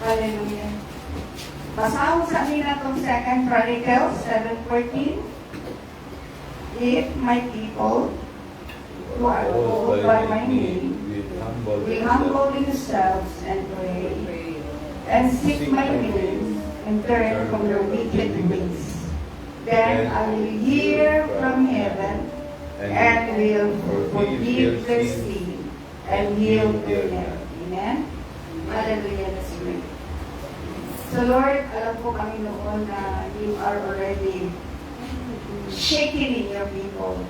Hallelujah. Basahin sa amin na itong 2 Chronicles 7:14. If my people who are called by my name will humble themselves and pray and seek my face and turn from their wicked ways, then I will hear from heaven and will forgive their sin and heal their land. Amen? Hallelujah. Let's pray. So Lord, alam po kami noon na you are already shaking your people.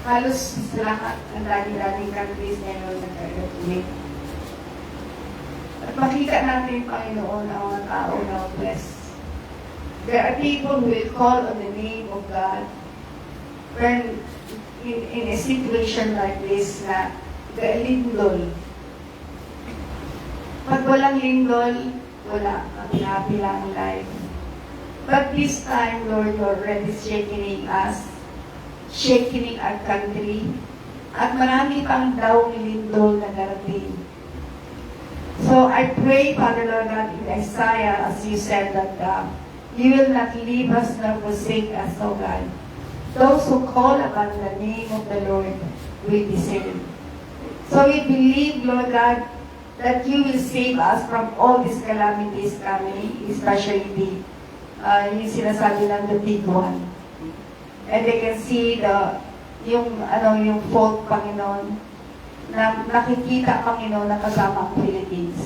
Halos sa lahat ng dami-daming countries ngayon nag-earthquake. At makita natin, Panginoon, ang mga tao na blessed. There are people who will call on the name of God when in a situation like this na lindol. Pag walang lindol, wala. Happy lang ang life. But this time, Lord, you're already shaking us, shaking our country, at marami pang daw lindol na darating. So I pray, Father Lord God, in Isaiah, as you said that you will not leave us nor forsake us, O God. Those who call upon the name of the Lord will be saved. So we believe, Lord God, that you will save us from all these calamities coming, especially yung sinasabi ng the big one. And they can see yung fault, Panginoon, na nakikita, Panginoon, na kasama ang Philippines.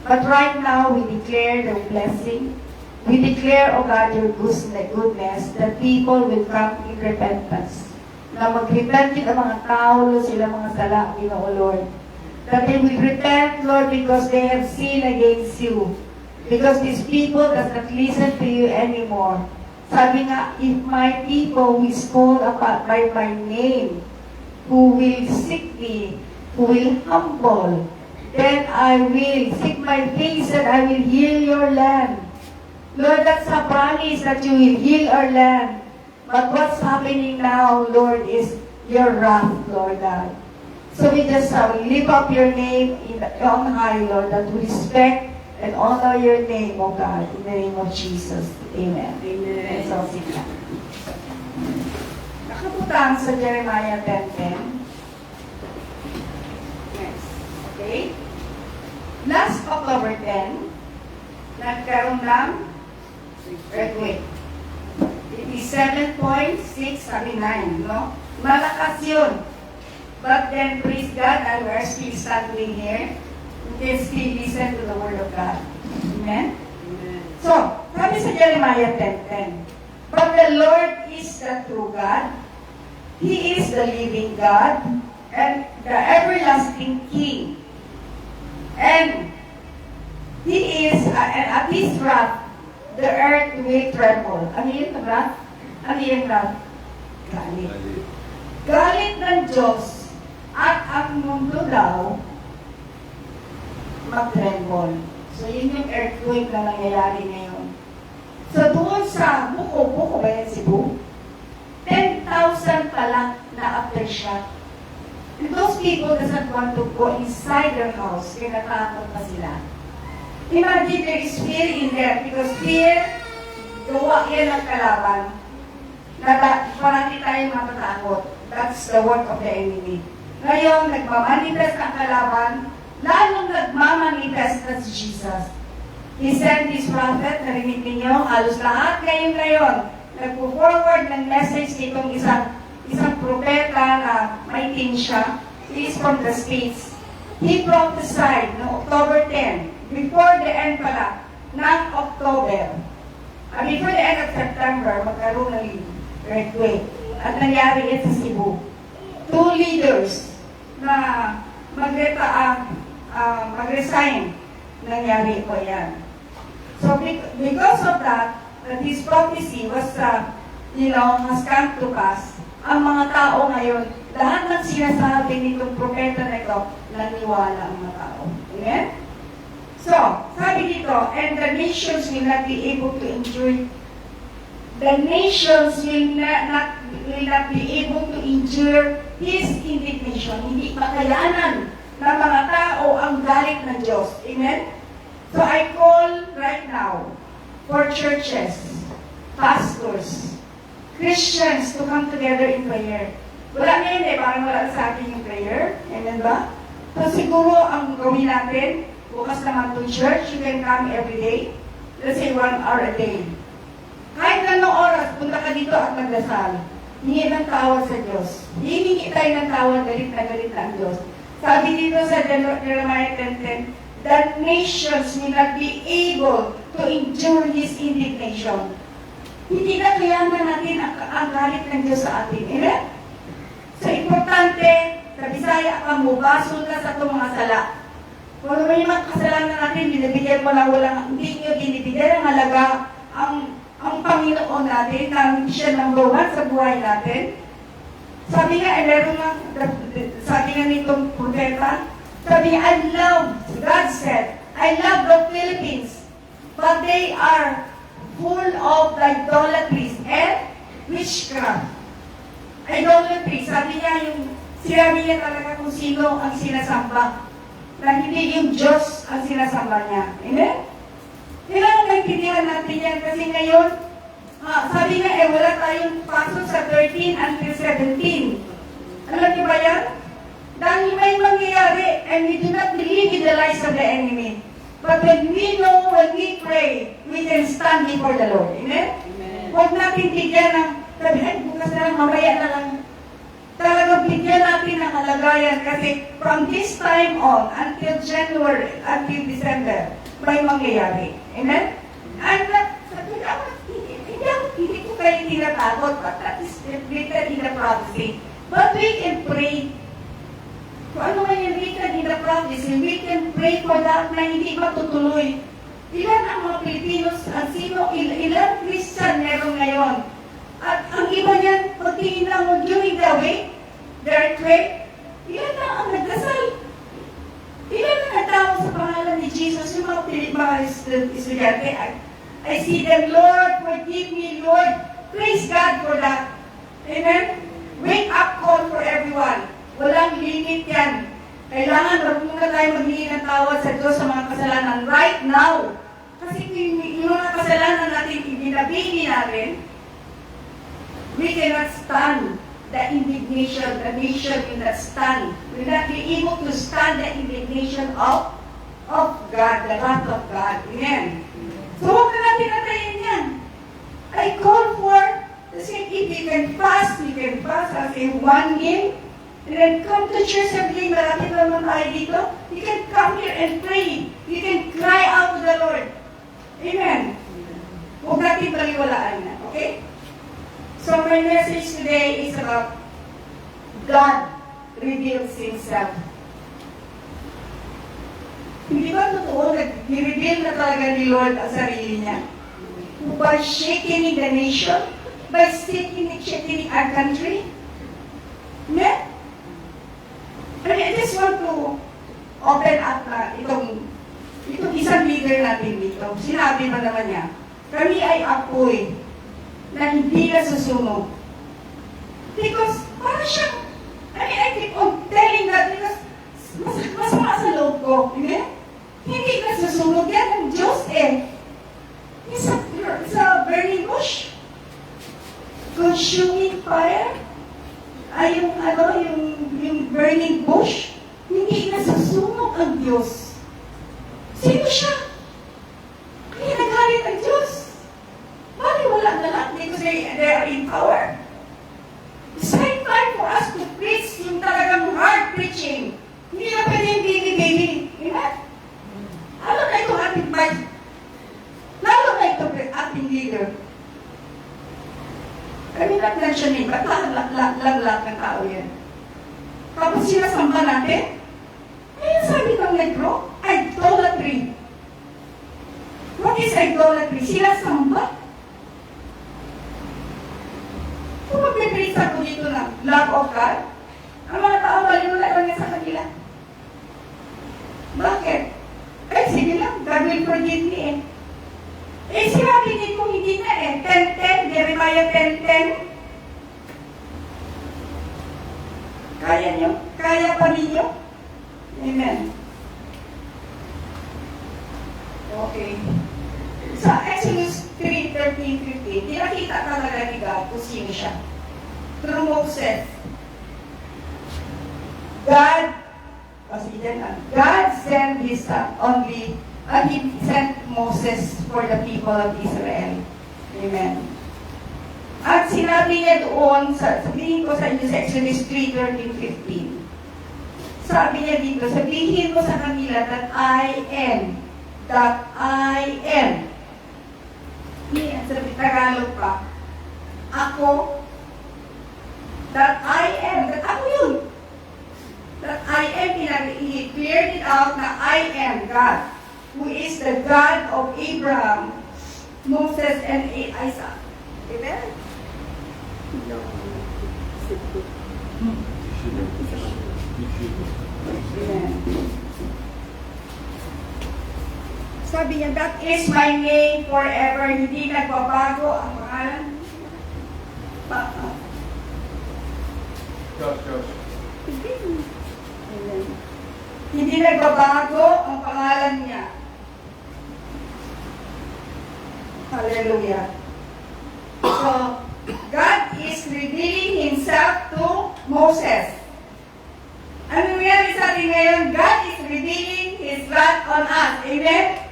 But right now, we declare the blessing. We declare, O God, your goodness, that people will come in repentance. Na mag-repent yung mga tao, sila mga sala, Ginoo Lord. That they will repent, Lord, because they have sinned against you. Because these people does not listen to you anymore. Sabi nga, if my people will call upon by my name, who will seek me, who will humble, then I will seek my face and I will heal your land. Lord, that's a promise that you will heal our land. But what's happening now, Lord, is your wrath, Lord God. So we just lift up your name on high, Lord, that we respect and honor your name, O God, in the name of Jesus. Amen. Amen. So, sige. Nakabutang sa Jeremiah 10:10. Next. Okay? Last October 10, nagkaroon ng earthquake. It is 7.6, sabi 9, no? Malakas yun. But then, praise God, and we are still standing here. We can still listen to the Word of God. Amen? Amen. So, sabi sa Jeremiah 10:10, but the Lord is the true God. He is the living God and the everlasting King. And He is, and at His wrath, the earth will tremble. Ano yun, wrath? Ano yun, wrath? Galit. Galit ng Diyos at ang mundo daw mag-tremble. So, yun yung earthquake na nangyayari ngayon. So, doon sa Buko ba yan, Cebu? 10,000 pa lang na aftershock. And those people doesn't want to go inside their house. Kinatakot pa sila. Imagine there is fear in there because fear, gawa yan ang kalaban. Parati tayo matatakot. That's the work of the enemy. Ngayon, nagmamanifest ang kalaban, lalong nagmamanifest na si Jesus. He sent his prophet, narinig ninyo, halos lahat ngayon, nagpo-forward ng message nitong isang propeta na may team siya. He is from the States. He prophesied no October 10, before the end pala, ng October. Before the end of September, magkaroon ng earthquake. At nangyari ito sa Cebu. 2 leaders na mag-resign. Nangyari ito yan. So, because of that his prophecy was, has come to pass, ang mga tao ngayon, lahat ng sinasabi nitong propeta na ito, naniwala ang mga tao. Amen? So, sabi dito, and the nations will not be able to endure. The nations will not be able to endure His indignation. Hindi makayanan ng mga tao ang galit ng Diyos. Amen? So I call right now for churches, pastors, Christians to come together in prayer. Wala na yun parang wala sa atin yung prayer. Amen ba? So siguro ang gawin natin, bukas naman itong church, you can come every day. Let's say 1 hour a day. Kahit anong oras, punta ka dito at magdasal. Hingi ng tawad sa Diyos. Hihingi tayo ng tawad, galit na ang Diyos. Sabi dito sa Jeremiah 10:10, the nations will not be able to endure His indignation. Hindi na kayanan natin ang galit ng Diyos sa atin. Amen? So, importante, sa Bisaya ka mo, basol ka sa itong mga sala. Kung ano yung mga kasalanan natin, binibigyan mo lang walang, hindi nyo binibigyan ang halaga, ang Panginoon natin, na siya number 1 sa buhay natin. Sabi nga, sabi nga nitong propeta, sabi nga, God said, I love the Philippines, but they are full of idolatries and witchcraft. Idolatry, sabi niya talaga kung sino ang sinasamba. Na hindi yung Diyos ang sinasamba niya. Amen? Kailangan nagtindihan natin yan kasi ngayon, sabi nga, wala tayong pasok sa 13 until 17. Alam niyo ba yan? Dahil may mangyayari and we do not believe in the lies of the enemy. But when we know, when we pray, we can stand before the Lord. Amen? Huwag natin bigyan ng, sabihin, bukas na lang, mamaya na lang. Talagang bigyan natin ng kalagayan kasi from this time on until January, until December, may mangyayari. Amen? And hindi ko kayo tinatakot, but that is written in the prophecy. But we can pray. Kung ano man yung written in the prophecy, we can pray for that na hindi matutuloy. Ilan ang mga Pilipinos, ilan Christian meron ngayon? At ang iba niyan, pagtingin lang during the way, the earthquake, ilan na ang nagdasal? Ilan na nagtawag sa pangalan ni Jesus? Yung mga estudyante, I see them, Lord, forgive me, Lord. Praise God for that. Amen? Wake up call for everyone. Walang limit yan. Kailangan marunong na tayo maghingi ng tawad sa Diyos sa mga kasalanan right now. Kasi yung mga kasalanan natin, ibinabili natin, we cannot stand the indignation. The nation will not stand. We will not be able to stand the indignation of God, the wrath of God. Amen. So, huwag na natin natayin yan. I call for, kasi if you can fast as a one meal, and then come to church every day. Marami naman tayo dito. You can come here and pray. You can cry out to the Lord. Amen. Huwag natin baliwalaan na. Okay? So my message today is about God reveals Himself. Hindi ba totoo nag-reveal na talaga ni Lord ang sarili niya? By shaking the nation, by shaking our country. Amen? I just want to open up na itong isang leader natin dito. Sinabi ba naman niya, kami ay apoy na hindi na susunog. Because, parang siyang, I keep on telling that because masama sa loob ko. Amen? Hindi na susunog yan ng Diyos eh. It's a burning bush. Consuming fire. Ay, yung burning bush. Hindi na susunog ang Diyos. Sino siya? Kaya nagalit ang Diyos. Bakit wala na lang? Because they are in power. It's time for us to preach yung talagang hard preaching. Hindi na pwede yung baby. Amen? Lalo na itong ating bite. Lalo na itong ating leader. Kami lang siya ni, ba't lang ng tao yan? Tapos sinasamba natin, ayun sabi ng negro, idolatry. What is idolatry? Sinasamba. Kung mag-preach ako dito na love of God, ang mga tao malilula lang yan sa kanila. Bakit? Eh, sige lang, God will forgive me eh. Eh, sinabi din kung hindi na eh. 10:10, Jeremiah 10:10. Kaya nyo? Kaya pa ninyo? Amen. Okay. Sa Exodus 3:13-15, tinakita talaga ni God kung sino siya. Through Moses. God sent His Son only, and He sent Moses for the people of Israel. Amen. At sinabi niya doon, sabihin ko sa inyo sa Exodus 3:13-15, sabi niya dito, sabihin mo sa kanila that I am. Sa Tagalog pa, ako, that I am, that ako yun. That I am, he cleared it out na I am God, who is the God of Abraham, Moses, and Isaac. Amen? Amen. Sabi niya, that is my name forever. Hindi nagbabago ang pangalan. Josh. Hindi nagbabago ang pangalan niya. Hallelujah. So, God is revealing Himself to Moses. Ano nangyari sa atin ngayon? God is revealing His wrath on us. Amen?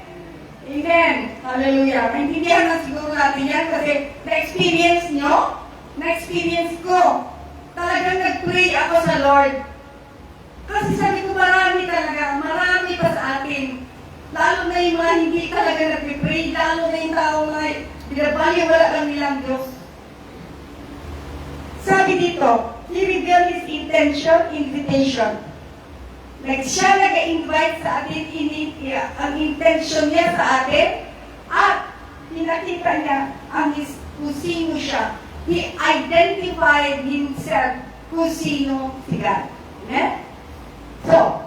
Amen. Hallelujah. Maintindihan na siguro natin yan kasi na-experience nyo, na-experience ko. Talagang nag-pray ako sa Lord. Kasi sabi ko marami pa sa atin. Lalo na yung mga hindi talaga nag-pray, lalo na yung taong na binabaliwala lang nilang Diyos. Sabi dito, He revealed His invitation. Siya nag-invite sa atin, ang intention niya sa atin, at pinakita niya kung sino siya. He identified Himself kung sino si God. Amen? So,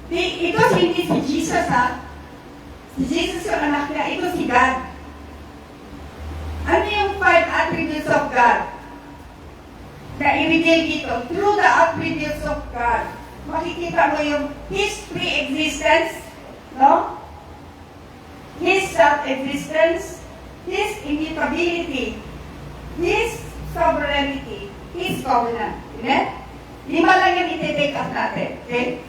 ito hindi si Jesus, ha? Si Jesus yung anak niya, ito si God. Ano yung 5 attributes of God? Na i-reveal dito, through the attributes of God, makikita mo yung His pre-existence, no? His self-existence, His immutability, His sovereignty, His covenant. Amen? 5 lang yung iti-take up natin. Okay?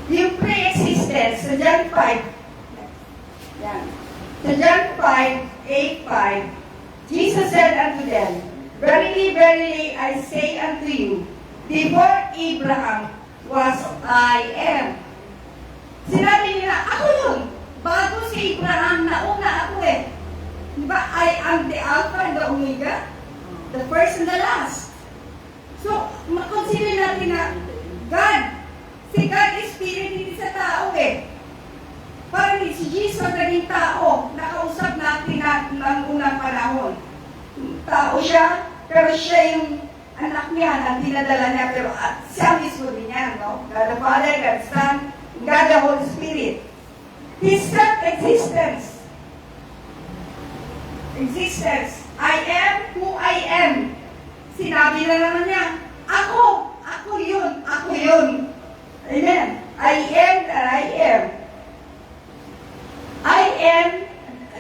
Yung pre-existence, sa John 5, yan. Sa John 5:8-5, Jesus said unto them, Verily, verily, I say unto you, before Abraham was I am. Sinabi nila, ako yun. Bago si Abraham, nauna ako eh. Diba, I am the Alpha and the Omega, the first and the last. So, makonsider natin na God, si God is spirit, hindi sa tao eh. Parang si Jesus naging tao, nakausap natin ng unang panahon. Tao siya, pero siya yung anak niya na dinadala niya, pero siya mismo din yan, no? God the Father, God the Son, God the Holy Spirit. His self-existence. I am who I am. Sinabi na naman niya, ako yun. Amen. I am that I am. I am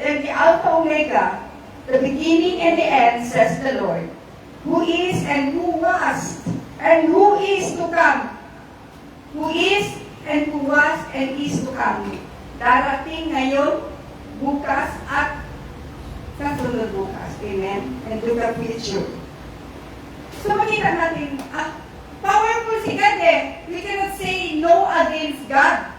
the Alpha Omega, the beginning and the end, says the Lord, who is and who was and who is to come. Who is and who was and is to come. Darating ngayon, bukas, at kasunod bukas. Amen. And to the future. So makita natin, powerful si God eh. We cannot say no against God.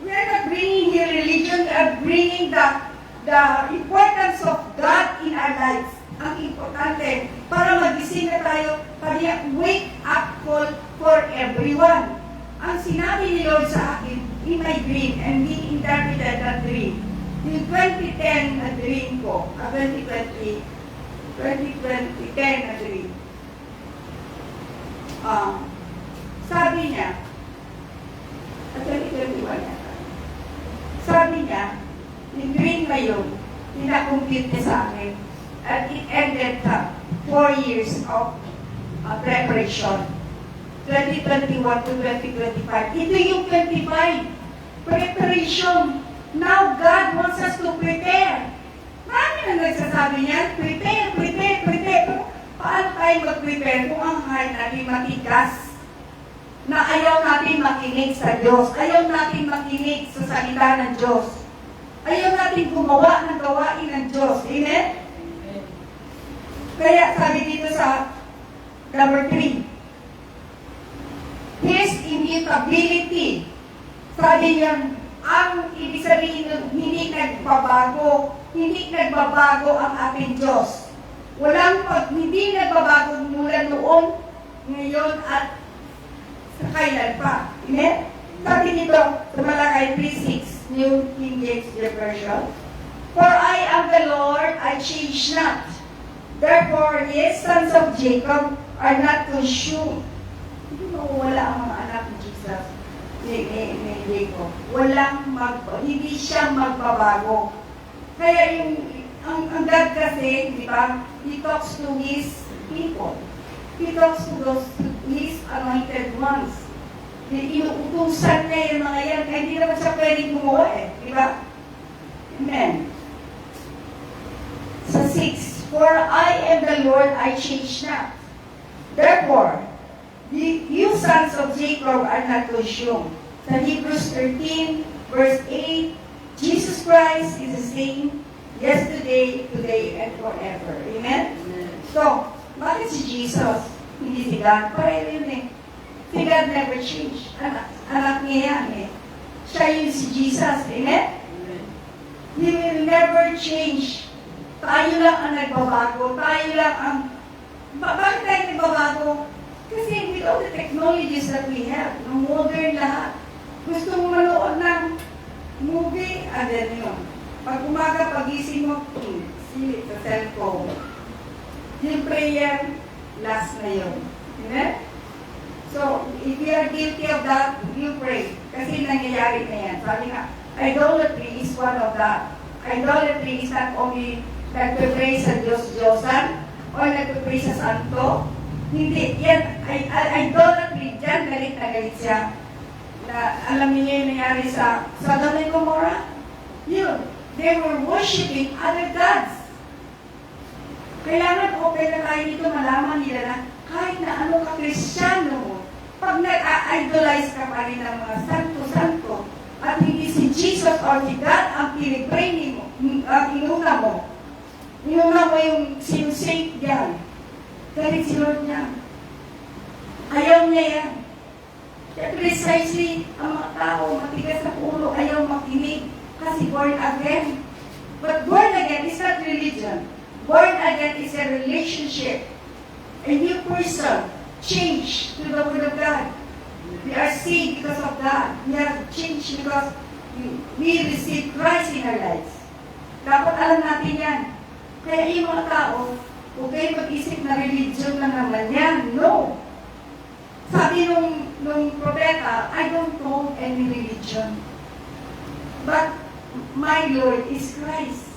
We are not bringing here religion, we are bringing the importance of God in our lives. Ang importante, para magising na tayo, wake up call for everyone. Ang sinabi ni Lord sa akin, in my dream, and He interpreted that dream. Yung 2010 na dream ko, 2010 na dream. Sabi niya, 2021 yata. Sabi niya, yung dream na yun, pinakompute niya sa akin. And it ended 4 years of preparation. 2021 to 2025. Ito yung 25. Preparation. Now God wants us to prepare. Marami na nagsasabi niyan, prepare, prepare, prepare. Pero paano tayo mag-prepare kung ang heart natin matigas? Na ayaw natin makinig sa Diyos. Ayaw natin makinig sa salita ng Diyos. Ayaw natin gumawa ng gawain ng Diyos. Amen? Kaya sabi dito sa number 3, His immutability. Sabi niya, ang ibig sabihin nun, hindi nagbabago ang ating Diyos. Hindi nagbabago mula noon, ngayon, at sa kailan pa. Amen? Sabi nito, sa Malakay 3:6, New King James Version, For I am the Lord, I change not. Therefore, ye sons of Jacob are not consumed. Hindi mawawala ang mga anak ni Jesus, ni Jacob. Hindi siya magbabago. Kaya ang God kasi, di ba, He talks to His people. He talks to His anointed ones. Inuutusan niya yung mga yan, kaya hindi naman siya pwedeng gumawa di ba? Amen. Sa 6, For I am the Lord, I change not. Therefore, you sons of Jacob are not consumed. Sa Hebrews 13, verse 8, Jesus Christ is the same yesterday, today, and forever. Amen? So, bakit si Jesus? Hindi si God. Pareho yun Si God never change. Anak niya yan Siya yun si Jesus. Amen? He will never change. Tayo lang ang nagbabago. Tayo lang ang... Bakit tayo nagbabago? Kasi with all the technologies that we have, ng modern lahat, gusto mo manood ng movie, then yun. Pag umaga, pagising mo, silip sa cellphone. Yung prayer, last na yun. Amen? So, if you are guilty of that, you pray. Kasi nangyayari na yan. Sabi nga, idolatry is one of that. Idolatry is not only nagpe-pray sa Diyos-Diyosan or nagpe-pray sa Santo. Hindi. Yan, idolatry, dyan galit na galit siya. Na, alam niyo yung nangyari sa Sodom and Gomorrah? Yun. They were worshiping other gods. Kailangan open na tayo dito, malaman nila na kahit na ano ka Kristiyano mo, pag nag-idolize ka pa rin ng mga santo-santo, at hindi si Jesus or si God ang pinipray mo, inuna mo yung sinusake yan. Galit si Lord niya. Ayaw niya yan. Kaya precisely, ang mga tao, matigas sa ulo, ayaw makinig. Kasi born again. But born again is not religion. Born again is a relationship. A new person. Change to the Word of God. We are saved because of God. We have changed because we receive Christ in our lives. Dapat alam natin yan. Kaya yung mga tao, huwag kayo mag-isip na religion na naman yan. No. Sabi nung propeta, I don't know any religion. But my Lord is Christ.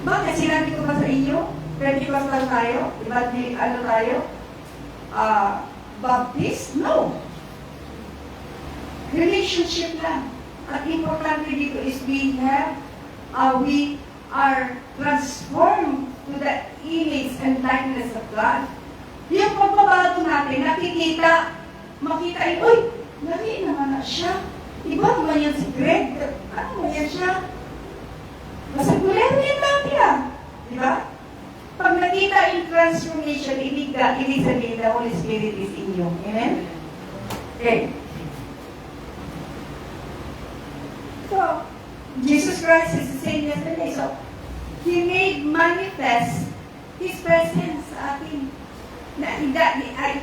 Bakit? Sinabi ko ba sa inyo? Pentecostal tayo? Iba't ano tayo? Baptist? No. Relationship lang. At importante dito is we are transformed to the image and likeness of God. Yung pagbabago natin, makita ay, uy, lagi naman na siya. Iba naman yan si Greg. Ano mo yan siya? Masagulero yan lang yan. Diba? Pag nakita yung transformation, ibig sabihin the Holy Spirit is in you. Amen? Okay. So, Jesus Christ is the same yesterday. So, He made manifest His presence sa atin. He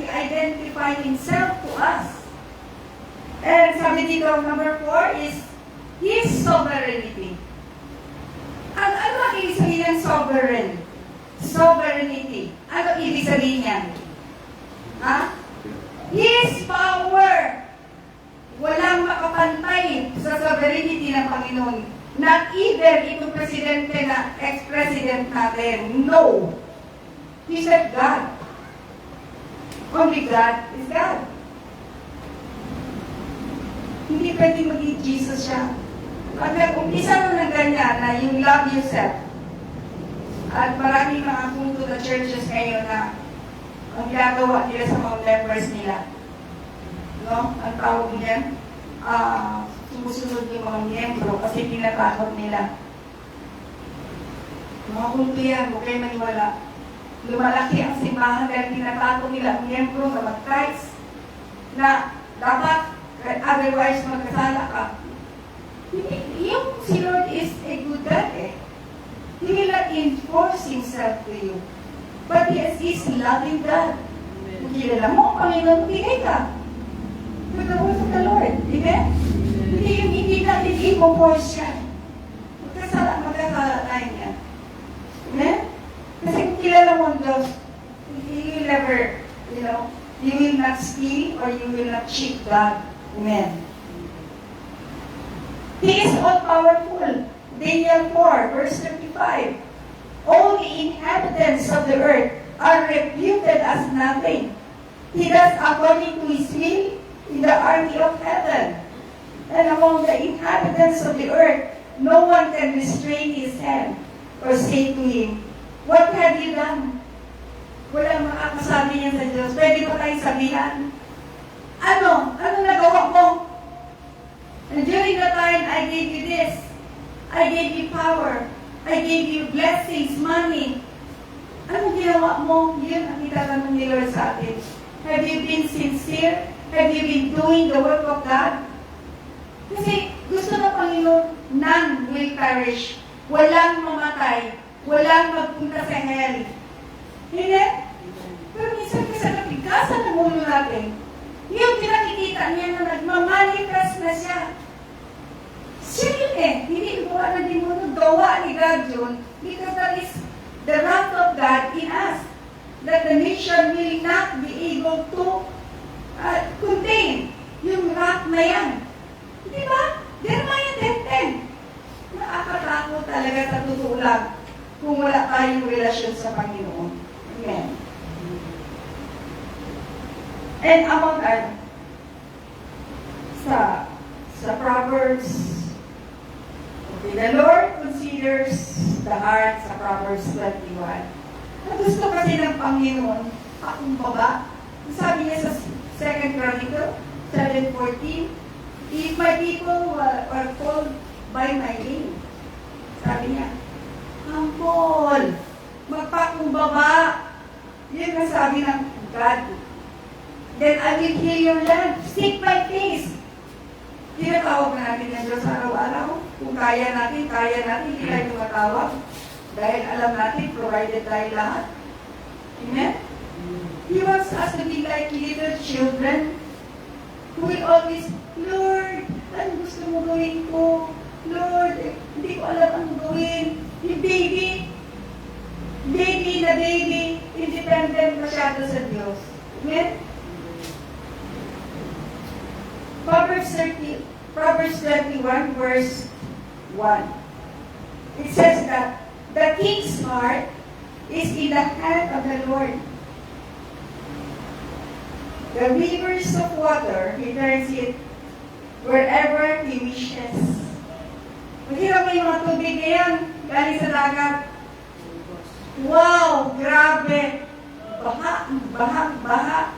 identified Himself to us. And sabi dito, number 4 is His sovereignty. Ano ang ibig sabihin ng sovereign? Sovereignty. Ano ibig sabihin yan? His power. Walang makapantay sa sovereignty ng Panginoon. Not even itong presidente na ex-president natin. No. He said God. Only God is God. Hindi pwedeng maging Jesus siya. Pag nag-umpisa mo ng ganyan na yung love yourself, at maraming mga punto na churches ngayon na ang ginagawa nila sa mga members nila. No? Ang tawag niyan, sumusunod yung mga miyembro kasi tinatakot nila. Mga punto yan, huwag kayo maniwala. Lumalaki ang simbahan dahil tinatakot nila ang miyembro na mag-Christ na dapat, otherwise magkasala ka. Yung si Lord is a good God eh. He will not enforce Himself to you. But He is loving God. Kung kilala mo, Panginoon, bigay ka. With the word of the Lord. Amen? Hindi natin i-force siya. Magkasala tayo niya. Amen? Kasi kung kilala mo ang Diyos, you will never, you will not steal or you will not cheat God. Amen? He is all-powerful. Daniel 4, verse 35. All the inhabitants of the earth are reputed as nothing. He does according to His will in the army of heaven. And among the inhabitants of the earth, no one can restrain his hand or say to him, what have you done? Walang makakasabi niya sa Diyos. Pwede ba tayong sabihan? Ano nagawa mo? And during the time, I gave you this. I gave you power. I gave you blessings, money. Anong ginawa mo? Yun ang itatanong ni Lord sa atin. Have you been sincere? Have you been doing the work of God? Kasi gusto ng Panginoon, none will perish. Walang mamatay. Walang magpunta sa hell. Hindi? Pero minsan kasi napigasan ng ulo natin. Yung pinakikita niya na nagmamanifest na siya. Siya yun eh. Hindi gawa na din mo gawa ni God yun because that is the wrath of God in us. That the nation will not be able to contain yung wrath na yan. Di ba? Jeremiah 10:10. Nakakatakot talaga sa totoo lang kung wala tayong relasyon sa Panginoon. Amen. And among sa Proverbs, the Lord considers the heart sa Proverbs 21. Ang gusto kasi ng Panginoon, akong baba. Sabi niya sa 2 Chronicle 7:14, if my people are called by my name, sabi niya, humble, magpakumbaba. Yun ang sabi ng God. Then I will heal your land. Seek my face. Tinatawag na natin ng Diyos araw-araw. Kung kaya natin, hindi tayo tumatawag. Dahil alam natin, provided tayo lahat. Amen? He wants us to be like little children who will always, Lord, ano gusto mo gawin ko? Lord, hindi ko alam ang gawin. Yung baby, independent masyado sa Diyos. Amen? Proverbs 21, verse 1. It says that the king's heart is in the hand of the Lord. The rivers of water, He turns it wherever He wishes. Makita mo yung mga tubig na yan, galing sa dagat. Wow! Grabe! Baha.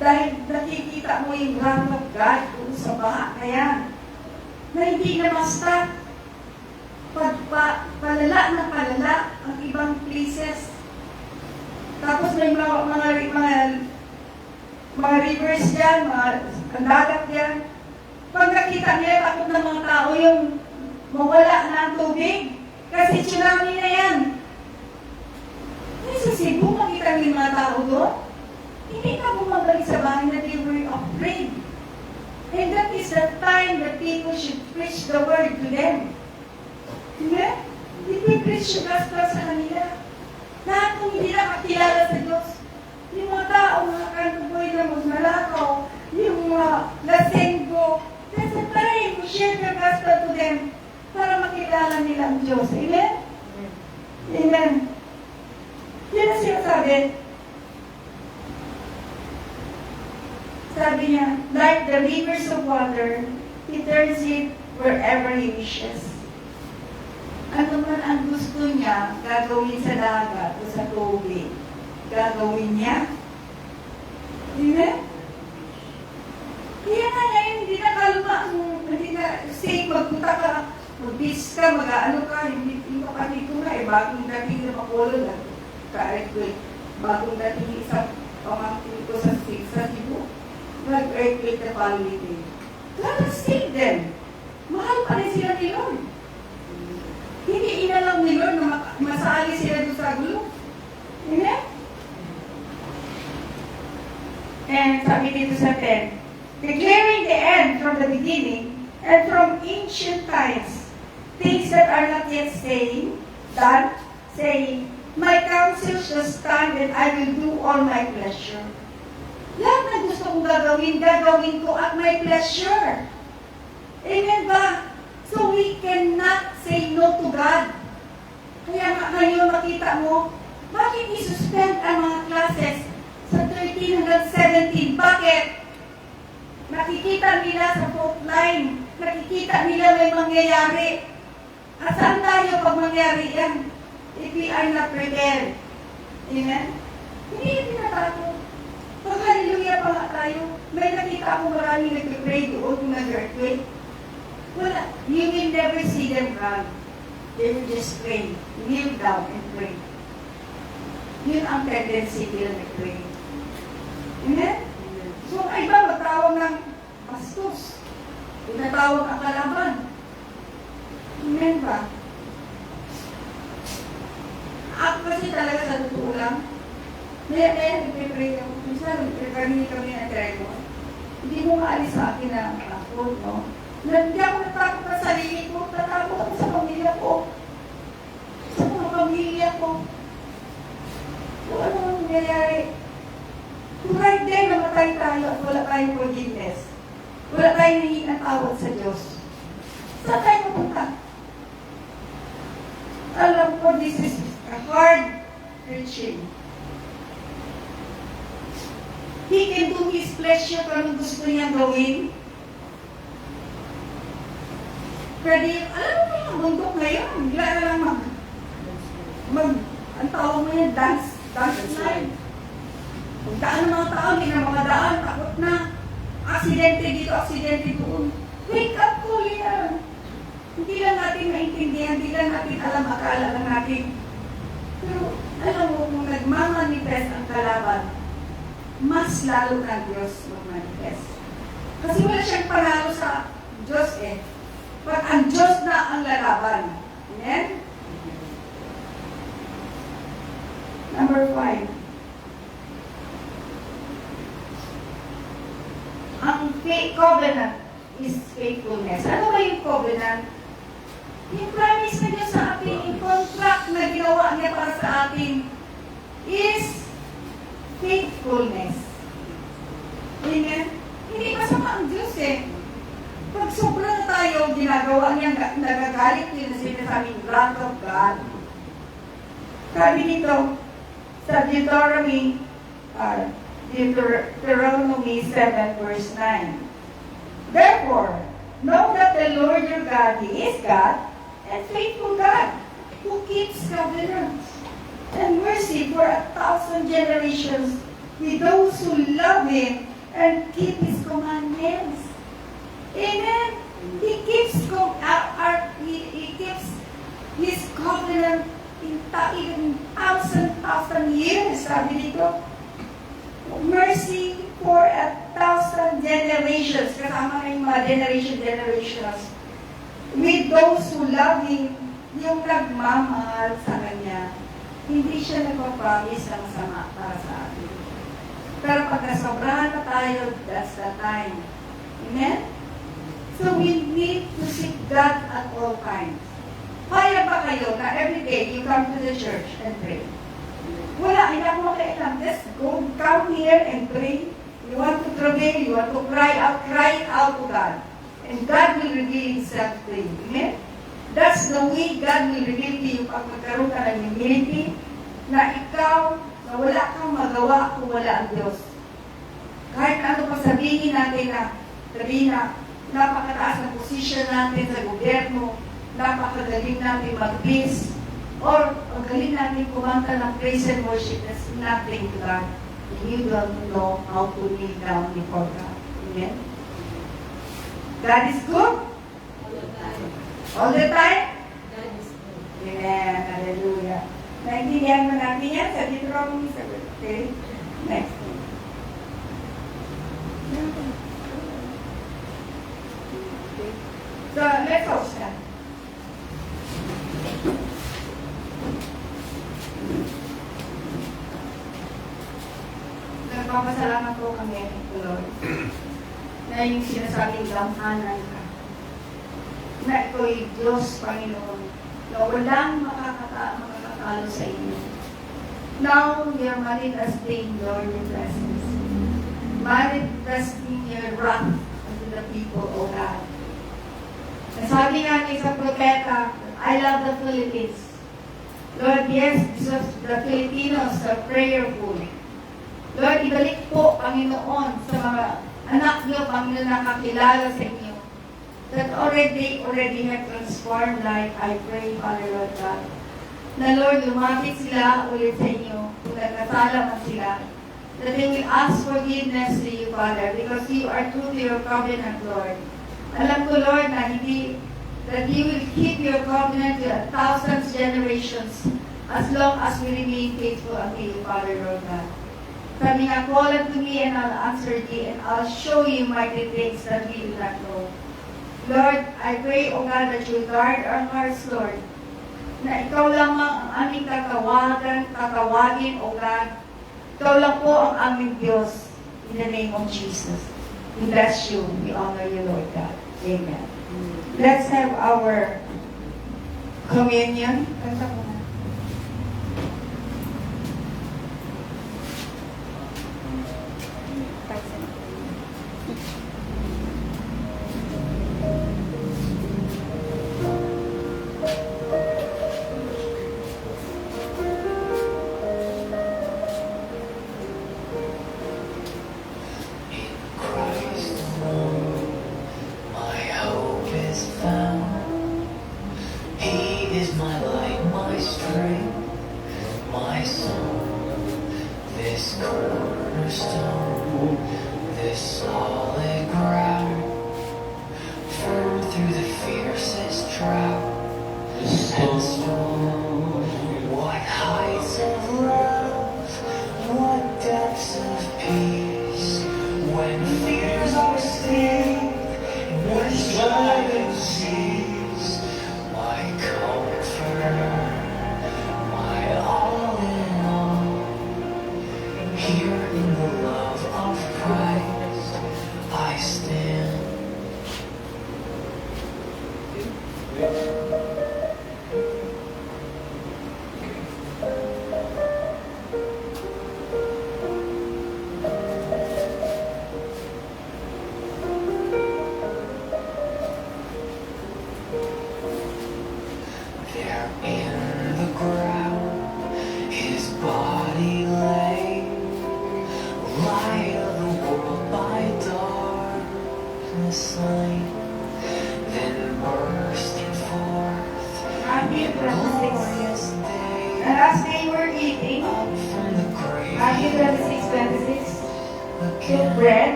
Dahil nakikita mo yung wrath of God kung sa baha na yan. Na hindi na basta palala ang ibang places. Tapos may mga rivers dyan, ang dagat dyan. Pag nakita nila, takot ng mga tao yung mawala ng tubig. Kasi tsunami na yan. Sa Cebu, makita nila yung mga tao doon. Hindi na bumabalik sa bahay na they were afraid. And that is the time that people should preach the word to them. Diba? Hindi preach the gospel sa kanila. Lahat kung hindi nakakilala sa Diyos. Yung mga tao, mga kantuboy na magnalakaw, yung mga lasenggo, that's the time to share the gospel to them para makilala nila ang Diyos. Amen? Amen. Yan ang sinasabi. Sabi niya, like the rivers of water, turns it wherever He wishes. Ano man ang gusto niya gagawin sa dagat o sa tubig, gagawin niya. Amen? Kaya nga ngayon, hindi na kalma, hindi na, say, magpunta ka, mag-bis ka, mag-ano ka, hindi pa kanito na, bagong dating na Bacolod lang, ka-earthquake, bagong dating isang pamangkin ko sa Cebu, nag-earthquake na family day. God has saved them. Mahal pa rin sila ni Lord. Hindi inalang ni Lord na masali sila doon sa gulo. Amen? And sabi dito sa 10, declaring the end from the beginning and from ancient times, things that are not yet done, saying, my counsel shall stand and I will do all my pleasure. Lahat na gusto kong gagawin ko at my pleasure. Amen ba? So we cannot say no to God. Kaya ngayon makita mo, bakit i-suspend ang mga classes sa 13 hanggang 17? Bakit? Nakikita nila sa fault line. Nakikita nila may mangyayari. At saan tayo pag mangyari yan? If we are not prepared. Amen? Hindi yung pinatato. Pag hallelujah pa nga tayo, may nakita ako maraming nag-pray doon kung nag-earthquake. Wala. You will never see them run. They will just pray. Kneel down and pray. Yun ang tendency nila nag-pray. Amen? So, ay ba magtawag ng bastos? Tinatawag ang kalaban. Amen ba? Ako kasi talaga sa totoo lang, kaya nagpipray ako. Minsan, kami ng Tremor. Hindi mo maalis sa akin na ako, no? Hindi ako natakot sa sarili ko, natakot ako sa pamilya ko. Sa mga pamilya ko. Kung ano ang nangyayari. Kung right there, namatay tayo at wala tayong forgiveness. Wala tayong hingin ng tawad sa Diyos. Saan tayo mapunta? Alam ko, this is a hard preaching. He can do His pleasure kung anong gusto niyang gawin. Pwede, alam mo yung bundok ngayon, bigla na lang ang tawag mo yan, dance line. Kung daan ng mga tao, hindi na mga daan, takot na. Aksidente dito, aksidente doon. Wake up call yan. Hindi lang natin maintindihan, hindi lang natin alam, akala lang natin. Pero, alam mo, kung nagmamanifest ang kalaban, mas lalo ng Diyos mag-manifest. Kasi wala siyang panalo sa Diyos eh. Pag ang Diyos na ang lalaban. Amen? Number 5. Ang covenant is faithfulness. Ano ba yung covenant? Yung promise na Diyos sa atin, yung contract na ginawa niya para sa atin is faithfulness. Amen? Hindi masama ang Diyos eh. Pag sobra na tayo, ginagawa niya, nagagalit niya na sinasabing wrath of God. Sabi dito, sa Deuteronomy 7 verse 9. Therefore, know that the Lord your God, He is God, and faithful God, who keeps covenant and mercy for 1,000 generations with those who love Him and keep His commandments. Amen. He keeps His covenant in 1,000 years. Sabi dito, mercy for 1,000 generations. Kasama na yung mga generations. With those who love Him, yung nagmamahal sa Kanya. Hindi siya nagpapromise ng sama para sa atin. Pero pag nasobrahan na tayo, that's the time. Amen? So we need to seek God at all times. Kaya ba kayo na every day you come to the church and pray? Wala, hindi ako makialam. Just go, come here and pray. You want to travail, you want to cry out to God. And God will reveal Himself to you. Amen? That's the way God will reveal to you pag magkaroon ka ng humility na ikaw, na wala kang magawa kung wala ang Diyos. Kahit ano pa sabihin natin na napakataas ng posisyon, posisyon natin sa gobyerno, napakagaling natin mag-peace, or magaling natin kumanta ng praise and worship, that's nothing to God. You don't know how to kneel down before God. Amen? God is good? All the time? Amen. Hallelujah. Naintindihan mo natin yan sa Deuteronomy 7. Okay? Next. So, let's all stand. Nagpapasalamat po kami, Lord, na yung sinasabing lamhanan ka, na ito'y Diyos, Panginoon, na walang makakatalo sa inyo. Now, we are manifesting, Lord, your presence. Manifesting your wrath unto the people, O God. Sabi nga ni sa propeta, I love the Philippines. Lord, yes, the Filipinos are prayerful. Lord, ibalik po, Panginoon, sa mga anak niyo, Panginoon, nakakilala sa inyo. That already have transformed life, I pray, Father, Lord God. Na Lord, lumapit sila ulit sa inyo, kung nagkasala man sila. That they will ask forgiveness to you, Father, because you are true to your covenant, Lord. Alam ko, Lord, na that you will keep your covenant to 1,000 generations as long as we remain faithful unto you, Father, Lord God. Sabi nga, call unto me and I'll answer thee and I'll show you mighty things that we do not know. Lord, I pray, O God, that you guard our hearts, Lord, na ikaw lamang ang aming tatawagin, O God. Ikaw lang po ang aming Diyos in the name of Jesus. We bless you. We honor you, Lord God. Amen. Let's have our communion. Kanta mo na.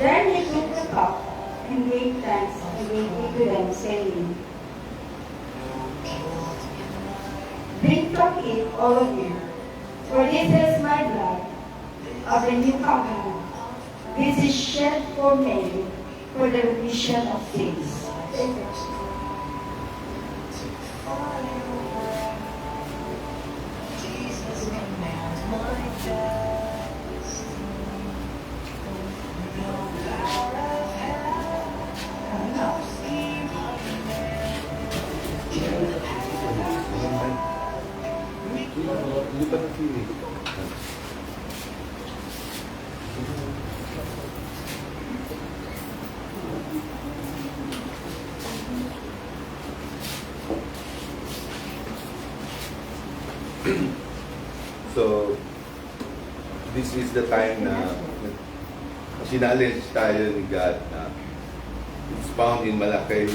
Then he took the cup and gave thanks and gave it to them, saying, drink from it, all of you, for this is my blood of the new covenant. This is shed for many for the remission of sins. Hindi pa nag-feeling. So, this is the time na sinalens tayo ni God na it's found in Malakay.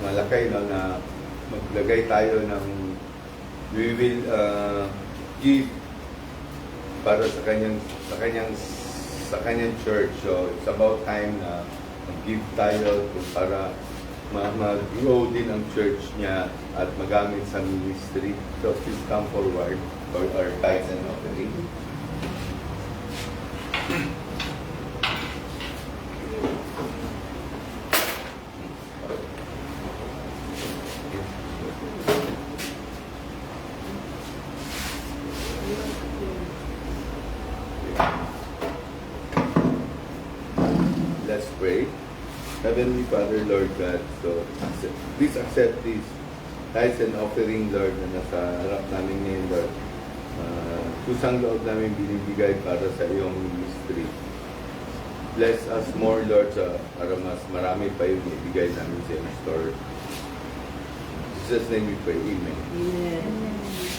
Malakay na maglagay tayo ng we will give para sa kanyang church. So it's about time na mag-give tayo para mag-grow din ang church niya at magamit sa ministry. So please come forward for our tithes and offering. Let's pray. Heavenly Father, Lord God, so please accept this tithes and offering, Lord, na nasa harap namin ngayon, Lord. Kusang loob namin binibigay para sa iyong ministry. Bless us more, Lord, para mas marami pa yung ibigay namin sa iyong store. In Jesus' name we pray. Amen. Amen.